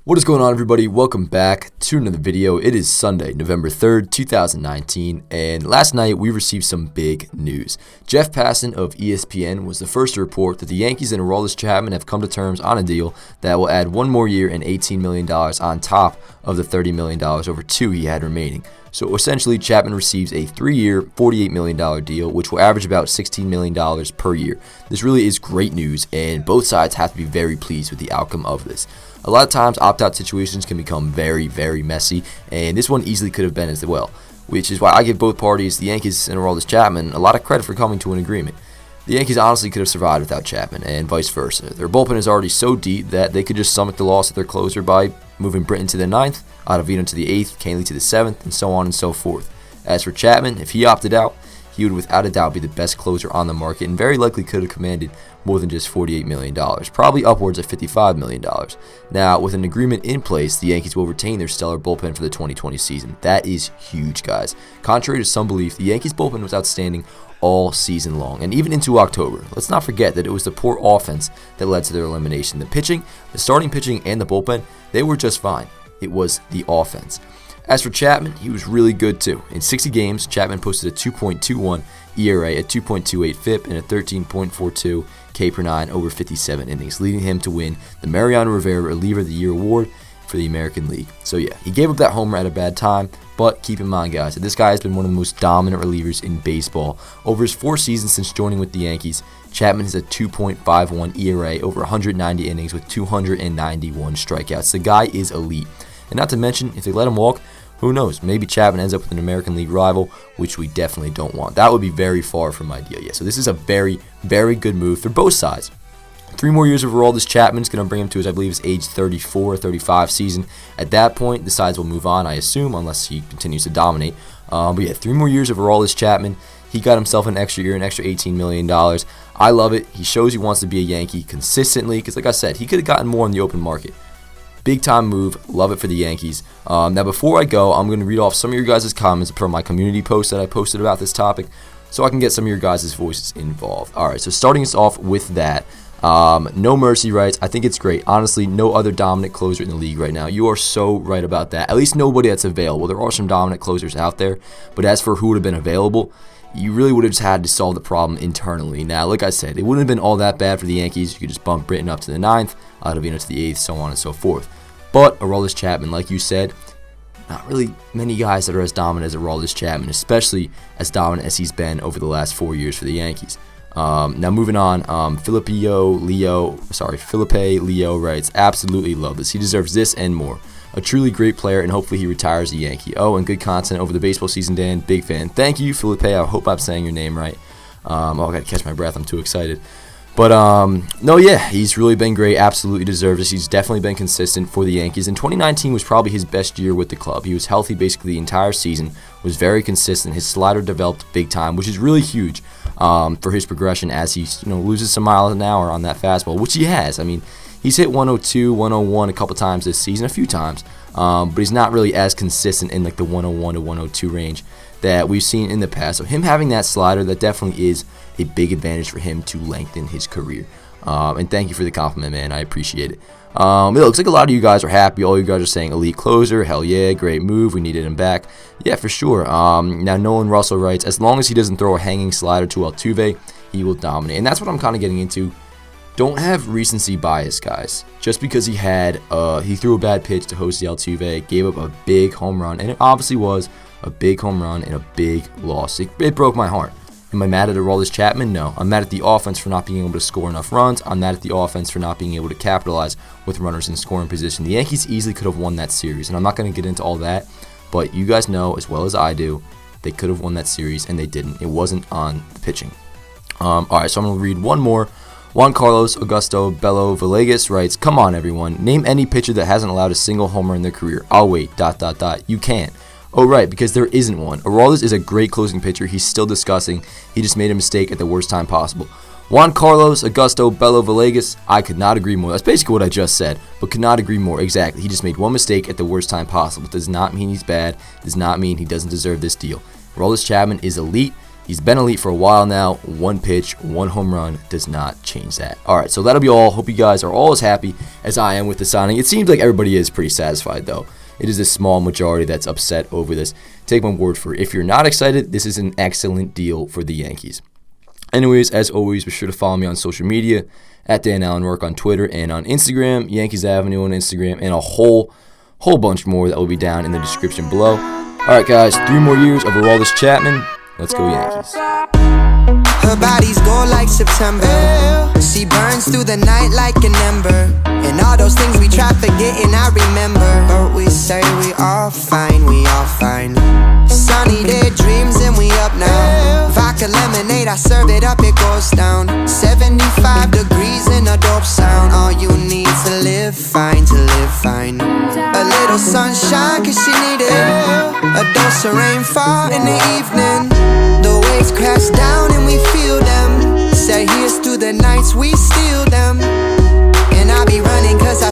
What is going on, everybody? Welcome back to another video. It is Sunday, November 3rd, 2019, and last night we received some big news. Jeff Passan of ESPN was the first to report that the Yankees and Aroldis Chapman have come to terms on a deal that will add one more year and $18 million on top of the $30 million over two he had remaining. So essentially, Chapman receives a 3-year, $48 million deal, which will average about $16 million per year. This really is great news, and both sides have to be very pleased with the outcome of this. A lot of times, opt-out situations can become very, very messy, and this one easily could have been as well, which is why I give both parties, the Yankees and Aroldis Chapman, a lot of credit for coming to an agreement. The Yankees honestly could have survived without Chapman, and vice versa. Their bullpen is already so deep that they could just stomach the loss of their closer by moving Britton to the 9th, Augusto to the 8th, Canely to the 7th, and so on and so forth. As for Chapman, if he opted out, he would without a doubt be the best closer on the market and very likely could have commanded more than just $48 million, probably upwards of $55 million. Now, with an agreement in place, the Yankees will retain their stellar bullpen for the 2020 season. That is huge, guys. Contrary to some belief, the Yankees bullpen was outstanding all season long, and even into October. Let's not forget that it was the poor offense that led to their elimination. The pitching, the starting pitching, and the bullpen, they were just fine. It was the offense. As for Chapman, he was really good too. In 60 games, Chapman posted a 2.21 ERA, a 2.28 FIP, and a 13.42 K per 9 over 57 innings, leading him to win the Mariano Rivera Reliever of the Year award for the American League. So yeah, he gave up that homer at a bad time, but keep in mind, guys, that this guy has been one of the most dominant relievers in baseball. Over his 4 seasons since joining with the Yankees, Chapman has a 2.51 ERA over 190 innings with 291 strikeouts. The guy is elite. And not to mention, if they let him walk, who knows? Maybe Chapman ends up with an American League rival, which we definitely don't want. That would be very far from ideal. Yeah, so this is a very, very good move for both sides. 3 more years of Aroldis Chapman is going to bring him to his, I believe, his age 34 or 35 season. At that point, the sides will move on, I assume, unless he continues to dominate. But yeah, 3 more years of Aroldis Chapman. He got himself an extra year, an extra $18 million. I love it. He shows he wants to be a Yankee consistently because, like I said, he could have gotten more in the open market. Big time move. Love it for the Yankees. Now, before I go, I'm going to read off some of your guys' comments from my community post that I posted about this topic so I can get some of your guys' voices involved. All right, so starting us off with that, No Mercy writes, I think it's great. Honestly, no other dominant closer in the league right now. You are so right about that. At least nobody that's available. There are some dominant closers out there, but as for who would have been available, you really would have just had to solve the problem internally. Now, like I said, it wouldn't have been all that bad for the Yankees. You could just bump Britton up to the 9th, Augusto to the 8th, so on and so forth. But Aroldis Chapman, like you said, not really many guys that are as dominant as Aroldis Chapman, especially as dominant as he's been over the last 4 years for the Yankees. Now moving on, Philippe Leo writes, absolutely love this. He deserves this and more. A truly great player, and hopefully he retires a Yankee. Oh, and good content over the baseball season, Dan. Big fan. Thank you, Philippe. I hope I'm saying your name right. I got to catch my breath. I'm too excited. But, no, yeah, he's really been great. Absolutely deserves this. He's definitely been consistent for the Yankees. And 2019 was probably his best year with the club. He was healthy basically the entire season, was very consistent. His slider developed big time, which is really huge for his progression as he loses some miles an hour on that fastball, which he has. I mean, he's hit 102, 101 a couple times this season, a few times, but he's not really as consistent in like the 101 to 102 range that we've seen in the past. So him having that slider, that definitely is a big advantage for him to lengthen his career. And thank you for the compliment, man. I appreciate it. It looks like a lot of you guys are happy. All you guys are saying elite closer. Hell yeah, great move. We needed him back. Yeah, for sure. Now Nolan Russell writes, as long as he doesn't throw a hanging slider to Altuve, he will dominate. And that's what I'm kind of getting into. Don't have recency bias, guys. Just because he threw a bad pitch to Jose Altuve, gave up a big home run, and it obviously was a big home run and a big loss. It broke my heart. Am I mad at Aroldis Chapman? No. I'm mad at the offense for not being able to score enough runs. I'm mad at the offense for not being able to capitalize with runners in scoring position. The Yankees easily could have won that series, and I'm not going to get into all that, but you guys know as well as I do, they could have won that series, and they didn't. It wasn't on the pitching. All right, so I'm going to read one more. Juan Augusto, Bello, Villegas writes, come on, everyone. Name any pitcher that hasn't allowed a single homer in their career. I'll wait, ... You can't. Oh, right, because there isn't one. Aroldis is a great closing pitcher. He's still disgusting. He just made a mistake at the worst time possible. Juan Augusto, Bello, Villegas, I could not agree more. That's basically what I just said, but could not agree more. Exactly. He just made one mistake at the worst time possible. Does not mean he's bad. Does not mean he doesn't deserve this deal. Aroldis Chapman is elite. He's been elite for a while now. One pitch, one home run does not change that. All right, so that'll be all. Hope you guys are all as happy as I am with the signing. It seems like everybody is pretty satisfied, though. It is a small majority that's upset over this. Take my word for it. If you're not excited, this is an excellent deal for the Yankees. Anyways, as always, be sure to follow me on social media at Dan Allen Work on Twitter and on Instagram, Yankees Avenue on Instagram, and a whole bunch more that will be down in the description below. All right, guys, 3 more years of Aroldis Chapman. Let's go Yankees. Her body's gold like September. She burns through the night like an ember. And all those things we try forgetting, I remember. But we say we all fine, we all fine. Sunny day dreams and we up now. Vodka lemonade, I serve it up, it goes down. 75 degrees in a dope sound. All you need to live fine, to live fine. A little sunshine, cause she need it. A dose of rainfall in the evening. The waves crash down and we feel them. Say here's to the nights we steal them. And I be running cause I